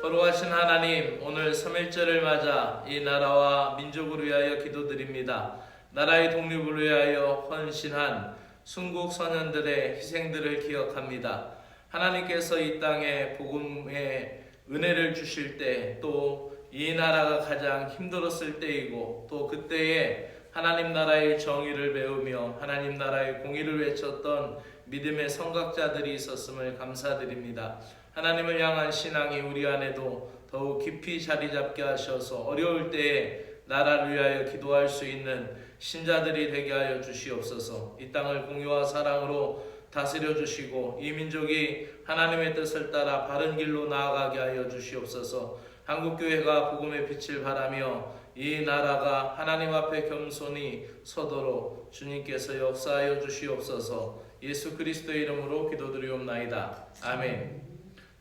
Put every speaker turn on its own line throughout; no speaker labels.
거룩하신 하나님, 오늘 3.1절을 맞아 이 나라와 민족을 위하여 기도드립니다. 나라의 독립을 위하여 헌신한 순국 선현들의 희생들을 기억합니다. 하나님께서 이 땅에 복음의 은혜를 주실 때, 또 이 나라가 가장 힘들었을 때이고, 또 그때에 하나님 나라의 정의를 배우며 하나님 나라의 공의를 외쳤던 믿음의 선각자들이 있었음을 감사드립니다. 하나님을 향한 신앙이 우리 안에도 더욱 깊이 자리 잡게 하셔서 어려울 때에 나라를 위하여 기도할 수 있는 신자들이 되게 하여 주시옵소서. 이 땅을 공의와 사랑으로 다스려 주시고 이 민족이 하나님의 뜻을 따라 바른 길로 나아가게 하여 주시옵소서. 한국교회가 복음의 빛을 바라며 이 나라가 하나님 앞에 겸손히 서도록 주님께서 역사하여 주시옵소서. 예수 그리스도의 이름으로 기도드리옵나이다. 아멘.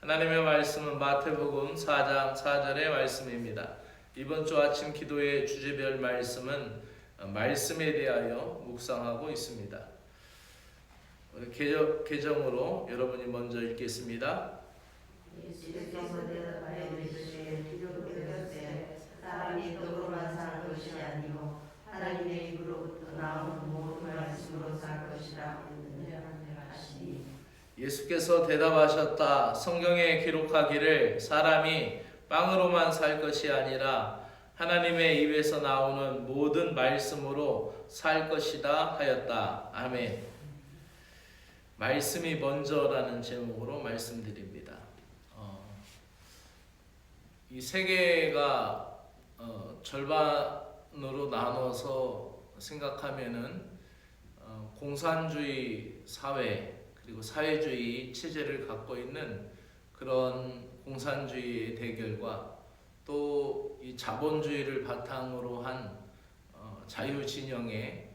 하나님의 말씀은 마태복음 4장 4절의 말씀입니다. 이번 주 아침 기도의 주제별 말씀은 말씀에 대하여 묵상하고 있습니다. 계정으로 여러분이 먼저 읽겠습니다.
예수께서 대답하여 이르시되 기록되었으되 사람이 떡으로만 살 것이 아니요 하나님의 입으로부터 나오는 모든 말씀으로 살 것이라 하시니.
예수께서 대답하셨다. 성경에 기록하기를 사람이 빵으로만 살 것이 아니라 하나님의 입에서 나오는 모든 말씀으로 살 것이다 하였다. 아멘. 말씀이 먼저라는 제목으로 말씀드립니다. 이 세계가 절반으로 나눠서 생각하면은 공산주의 사회 그리고 사회주의 체제를 갖고 있는 그런 공산주의의 대결과 또 이 자본주의를 바탕으로 한 자유진영의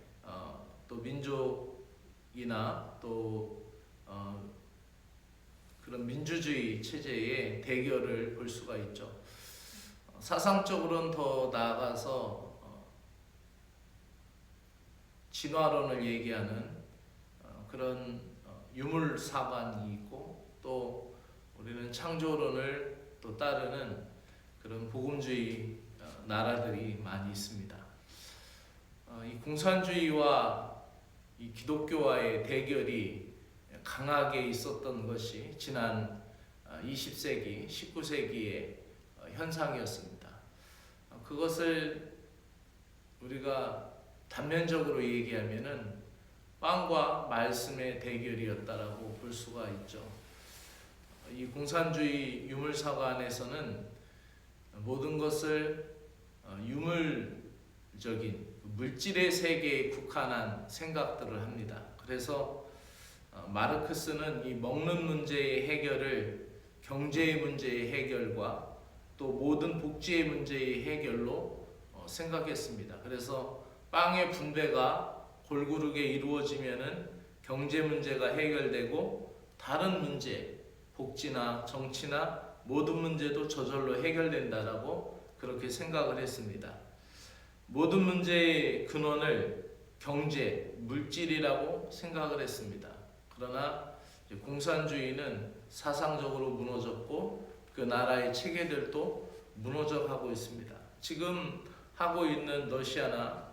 또 민족이나 또 그런 민주주의 체제의 대결을 볼 수가 있죠. 사상적으로는 더 나아가서 진화론을 얘기하는 그런 유물사관이 있고, 또 우리는 창조론을 또 따르는 그런 복음주의 나라들이 많이 있습니다. 이 공산주의와 이 기독교와의 대결이 강하게 있었던 것이 지난 20세기, 19세기의 현상이었습니다. 그것을 우리가 단면적으로 얘기하면은 빵과 말씀의 대결이었다라고 볼 수가 있죠. 이 공산주의 유물사관에서는 모든 것을 유물적인 물질의 세계에 국한한 생각들을 합니다. 그래서 마르크스는 이 먹는 문제의 해결을 경제의 문제의 해결과 또 모든 복지의 문제의 해결로 생각했습니다. 그래서 빵의 분배가 골고루게 이루어지면은 경제 문제가 해결되고 다른 문제, 복지나 정치나 모든 문제도 저절로 해결된다라고 그렇게 생각을 했습니다. 모든 문제의 근원을 경제, 물질이라고 생각을 했습니다. 그러나 공산주의는 사상적으로 무너졌고 그 나라의 체계들도 무너져가고 있습니다. 지금 하고 있는 러시아나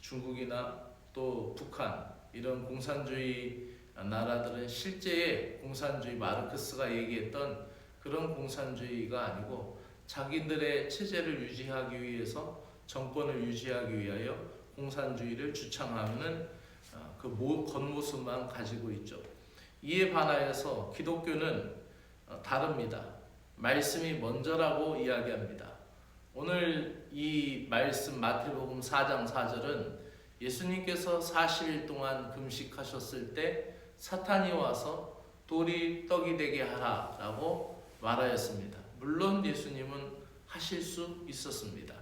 중국이나 또 북한 이런 공산주의 나라들은 실제의 공산주의 마르크스가 얘기했던 그런 공산주의가 아니고 자기들의 체제를 유지하기 위해서 정권을 유지하기 위하여 공산주의를 주창하는 그 겉모습만 가지고 있죠. 이에 반하여서 기독교는 다릅니다. 말씀이 먼저라고 이야기합니다. 오늘 이 말씀 마태복음 4장 4절은 예수님께서 40일 동안 금식하셨을 때 사탄이 와서 돌이 떡이 되게 하라 라고 말하였습니다. 물론 예수님은 하실 수 있었습니다.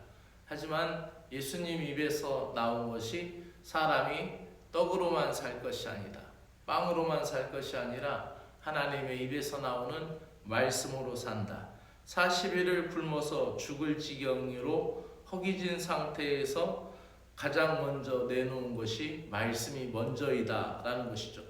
하지만 예수님 입에서 나온 것이 사람이 떡으로만 살 것이 아니다, 빵으로만 살 것이 아니라 하나님의 입에서 나오는 말씀으로 산다. 40일을 굶어서 죽을 지경으로 허기진 상태에서 가장 먼저 내놓은 것이 말씀이 먼저이다 라는 것이죠.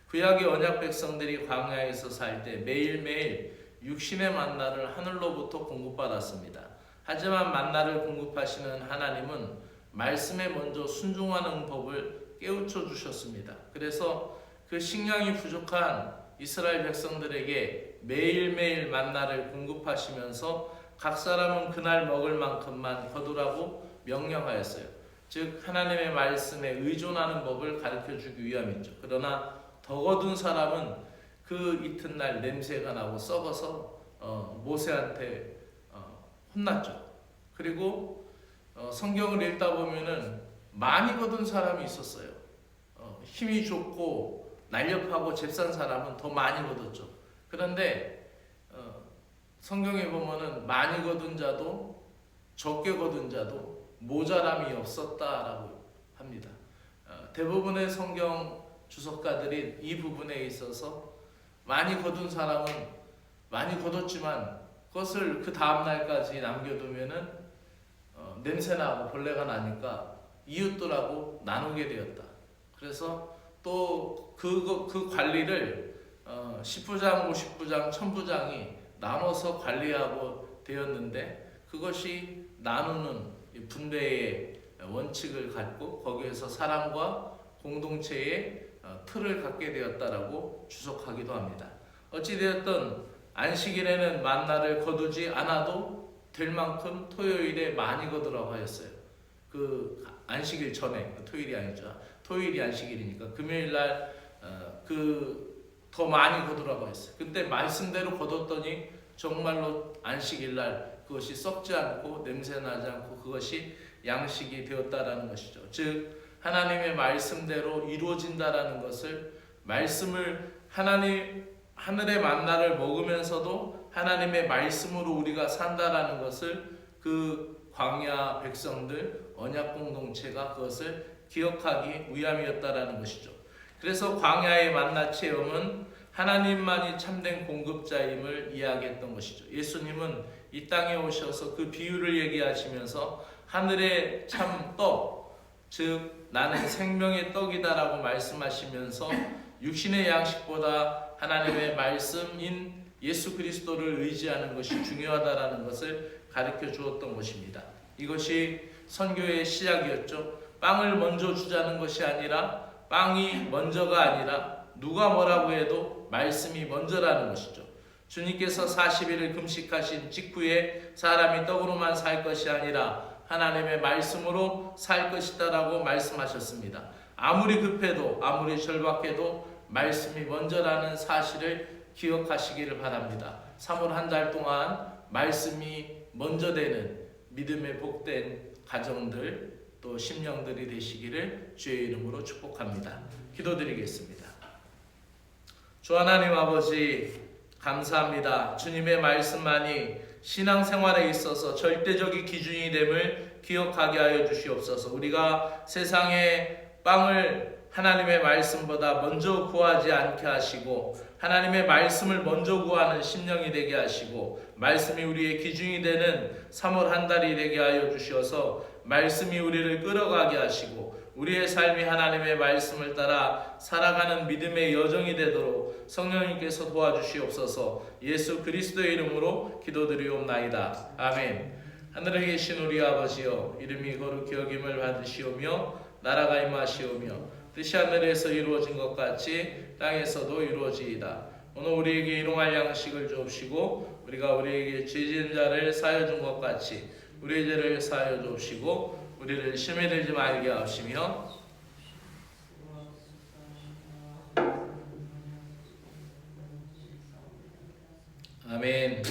구약의 언약 백성들이 광야에서 살 때 매일매일 육신의 만나를 하늘로부터 공급받았습니다. 하지만 만나를 공급하시는 하나님은 말씀에 먼저 순종하는 법을 깨우쳐 주셨습니다. 그래서 그 식량이 부족한 이스라엘 백성들에게 매일매일 만나를 공급하시면서 각 사람은 그날 먹을 만큼만 거두라고 명령하였어요. 즉 하나님의 말씀에 의존하는 법을 가르쳐주기 위함이죠. 그러나 더 거둔 사람은 그 이튿날 냄새가 나고 썩어서 모세한테 혼났죠. 그리고 성경을 읽다 보면은 많이 거둔 사람이 있었어요. 힘이 좋고 날렵하고 잽싼 사람은 더 많이 거뒀죠. 그런데 성경에 보면은 많이 거둔 자도 적게 거둔 자도 모자람이 없었다라고 합니다. 대부분의 성경 주석가들이 이 부분에 있어서 많이 거둔 사람은 많이 거뒀지만 그것을 그 다음 날까지 남겨두면은 냄새나고 벌레가 나니까 이웃들하고 나누게 되었다. 그래서 또 그 관리를 10부장, 50부장, 1000부장이 나눠서 관리하고 되었는데 그것이 나누는 분배의 원칙을 갖고 거기에서 사람과 공동체의 틀을 갖게 되었다라고 주석하기도 합니다. 어찌되었든 안식일에는 만나를 거두지 않아도 될 만큼 토요일에 많이 거두라고 하였어요. 그 안식일 전에, 토요일이 아니죠. 토요일이 안식일이니까 금요일날 더 많이 거두라고 했어요. 근데 말씀대로 거뒀더니 정말로 안식일날 그것이 썩지 않고 냄새나지 않고 그것이 양식이 되었다라는 것이죠. 즉 하나님의 말씀대로 이루어진다라는 것을 말씀을 하늘의 만나를 먹으면서도 하나님의 말씀으로 우리가 산다라는 것을 그 광야 백성들 언약 공동체가 그것을 기억하기 위함이었다라는 것이죠. 그래서 광야의 만나 체험은 하나님만이 참된 공급자임을 이야기했던 것이죠. 예수님은 이 땅에 오셔서 그 비유를 얘기하시면서 하늘의 참 떡, 즉 나는 생명의 떡이다라고 말씀하시면서 육신의 양식보다 하나님의 말씀인 예수 그리스도를 의지하는 것이 중요하다라는 것을 가르쳐 주었던 것입니다. 이것이 선교의 시작이었죠. 빵을 먼저 주자는 것이 아니라 빵이 먼저가 아니라 누가 뭐라고 해도 말씀이 먼저라는 것이죠. 주님께서 40일을 금식하신 직후에 사람이 떡으로만 살 것이 아니라 하나님의 말씀으로 살 것이다라고 말씀하셨습니다. 아무리 급해도 아무리 절박해도 말씀이 먼저라는 사실을 기억하시기를 바랍니다. 3월 한 달 동안 말씀이 먼저 되는 믿음의 복된 가정들 또 심령들이 되시기를 주의 이름으로 축복합니다. 기도드리겠습니다. 주 하나님 아버지 감사합니다. 주님의 말씀만이 신앙생활에 있어서 절대적인 기준이 됨을 기억하게 하여 주시옵소서. 우리가 세상의 빵을 하나님의 말씀보다 먼저 구하지 않게 하시고 하나님의 말씀을 먼저 구하는 심령이 되게 하시고 말씀이 우리의 기준이 되는 3월 한 달이 되게 하여 주셔서 말씀이 우리를 끌어가게 하시고 우리의 삶이 하나님의 말씀을 따라 살아가는 믿음의 여정이 되도록 성령님께서 도와주시옵소서. 예수 그리스도의 이름으로 기도드리옵나이다. 아멘. 하늘에 계신 우리 아버지여, 이름이 거룩히 여김을 받으시오며 나라가 임하시오며 뜻이 하늘에서 이루어진 것 같이 땅에서도 이루어지이다. 오늘 우리에게 일용할 양식을 주옵시고 우리가 우리에게 죄 지은 자를 사하여 준 것 같이 우리의 죄를 사하여 주옵시고 우리를 시험에 들지 말게 하시며 아멘.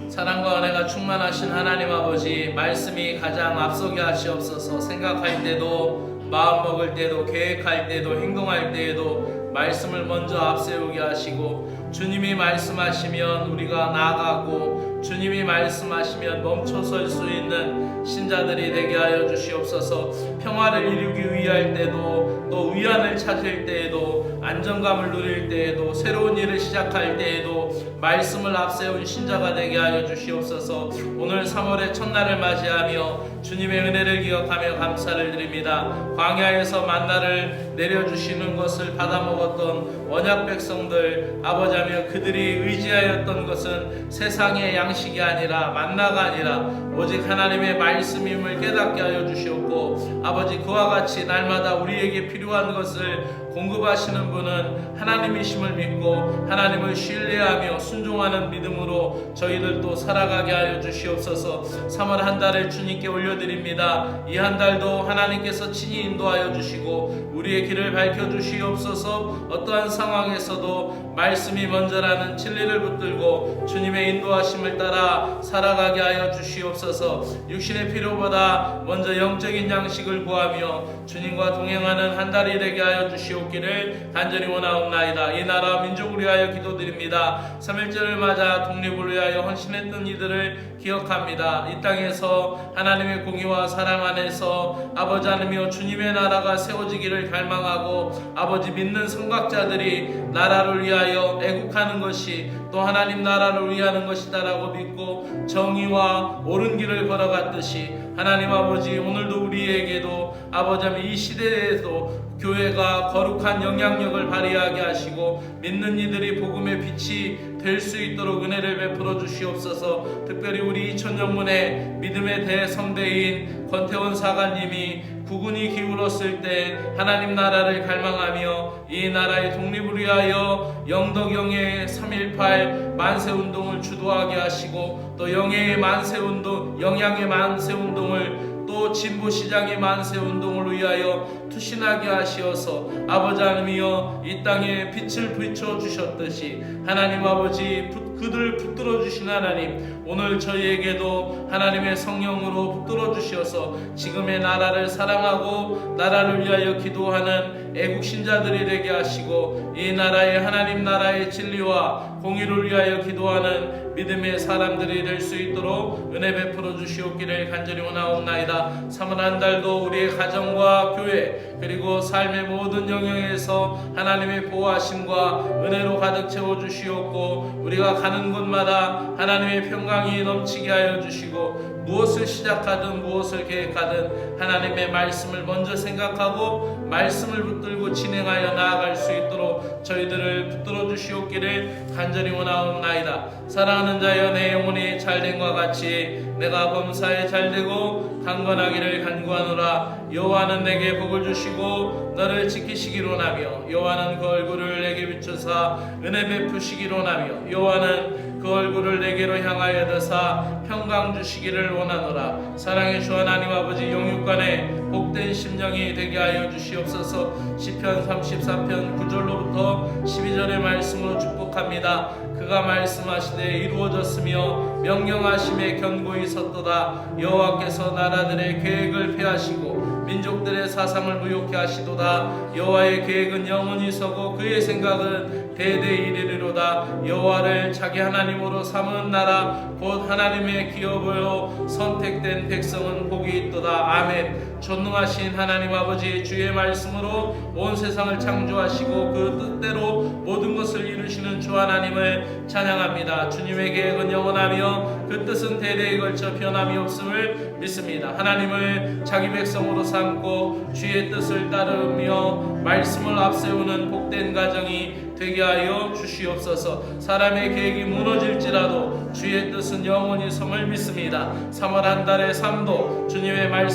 사랑과 은혜가 충만하신 하나님 아버지, 말씀이 가장 앞서게 하시옵소서. 생각할 때도 마음 먹을 때도 계획할 때도 행동할 때에도 말씀을 먼저 앞세우게 하시고 주님이 말씀하시면 우리가 나아가고 주님이 말씀하시면 멈춰설 수 있는 신자들이 되게 하여 주시옵소서. 평화를 이루기 위할 때도, 또 위안을 찾을 때에도, 안정감을 누릴 때에도, 새로운 일을 시작할 때에도 말씀을 앞세운 신자가 되게 하여 주시옵소서. 오늘 3월의 첫날을 맞이하며 주님의 은혜를 기억하며 감사를 드립니다. 광야에서 만나를 내려주시는 것을 받아먹었던 언약 백성들, 아버지하며 그들이 의지하였던 것은 세상의 양식이 아니라 만나가 아니라 오직 하나님의 말씀임을 깨닫게 하여 주시옵고, 아버지 그와 같이 날마다 우리에게 필요한 것을 공급하시는 분은 하나님이심을 믿고 하나님을 신뢰하며 순종하는 믿음으로 저희들도 살아가게 하여 주시옵소서. 3월 한 달을 주님께 올려드립니다. 이 한 달도 하나님께서 친히 인도하여 주시고 우리의 길을 밝혀주시옵소서. 어떠한 상황에서도 말씀이 먼저라는 진리를 붙들고 주님의 인도하심을 따라 살아가게 하여 주시옵소서. 육신의 필요보다 먼저 영적인 양식을 구하며 주님과 동행하는 한 달이 되게 하여 주시옵기를 간절히 원하옵나이다. 이 나라 민족을 위하여 기도드립니다. 3.1절을 맞아 독립을 위하여 헌신했던 이들을 기억합니다. 이 땅에서 하나님의 공의와 사랑 안에서 아버지 하나님이여 주님의 나라가 세워지기를 갈망하고, 아버지 믿는 성각자들이 나라를 위하여 애국하는 것이 또 하나님 나라를 위하는 것이다라고 믿고 정의와 옳은 길을 걸어갔듯이, 하나님 아버지 오늘도 우리에게도 아버지 이 시대에도 교회가 거룩한 영향력을 발휘하게 하시고 믿는 이들이 복음의 빛이 될 수 있도록 은혜를 베풀어 주시옵소서. 특별히 우리 2000년문의 믿음의 대선배인 권태원 사관님이 국군이 기울었을 때 하나님 나라를 갈망하며 이 나라의 독립을 위하여 영덕영의 3.18 만세운동을 주도하게 하시고, 또 영예의 만세운동, 영양의 만세운동을, 또 진보시장의 만세운동을 위하여 투신하게 하시어서 아버지 하나님이여 이 땅에 빛을 비춰주셨듯이 하나님 아버지 그들을 붙들어 주신 하나님, 오늘 저희에게도 하나님의 성령으로 붙들어 주셔서 지금의 나라를 사랑하고 나라를 위하여 기도하는 애국신자들이 되게 하시고, 이 나라의 하나님 나라의 진리와 공의를 위하여 기도하는 믿음의 사람들이 될 수 있도록 은혜 베풀어 주시옵기를 간절히 원하옵나이다. 3월 한 달도 우리의 가정과 교회 그리고 삶의 모든 영역에서 하나님의 보호하심과 은혜로 가득 채워 주시옵고, 우리가 가는 곳마다 하나님의 평강이 넘치게 하여 주시고, 무엇을 시작하든 무엇을 계획하든 하나님의 말씀을 먼저 생각하고 말씀을 붙들고 진행하여 나아갈 수 있도록 저희들을 붙들어 주시옵기를 간절히 원하옵나이다. 사랑하는 자여, 내 영혼이 잘됨과 같이 내가 범사에 잘되고 강건하기를 간구하노라. 여호와는 내게 복을 주시고 너를 지키시기로 원하며, 여호와는 그 얼굴을 내게 비추사 은혜 베푸시기로 원하며, 여호와는 그 얼굴을 내게로 향하여 드사 평강 주시기를 원하노라. 사랑의 주 하나님 아버지, 영육간에 복된 심령이 되게 하여 주시옵소서. 시편 34편 9절로부터 12절의 말씀으로 축복합니다. 그가 말씀하시되 이루어졌으며 명령하심에 견고히 섰도다. 여호와께서 나라들의 계획을 폐하시고 민족들의 사상을 무욕케 하시도다. 여호와의 계획은 영원히 서고 그의 생각은 대대 이르리로다. 여호와를 자기 하나님으로 삼은 나라 곧 하나님의 기업으로 선택된 백성은 복이 있도다. 아멘. 전능하신 하나님 아버지, 주의 말씀으로 온 세상을 창조하시고 그 뜻대로 모든 것을 이루시는 주 하나님을 찬양합니다. 주님의 계획은 영원하며 그 뜻은 대대에 걸쳐 변함이 없음을 믿습니다. 하나님을 자기 백성으로 삼고 주의 뜻을 따르며 말씀을 앞세우는 복된 가정이 되게 하여 주시옵소서. 사람의 계획이 무너질지라도 주의 뜻은 영원히 섬을 믿습니다. 3월 한 달의 삶도 주님의 말씀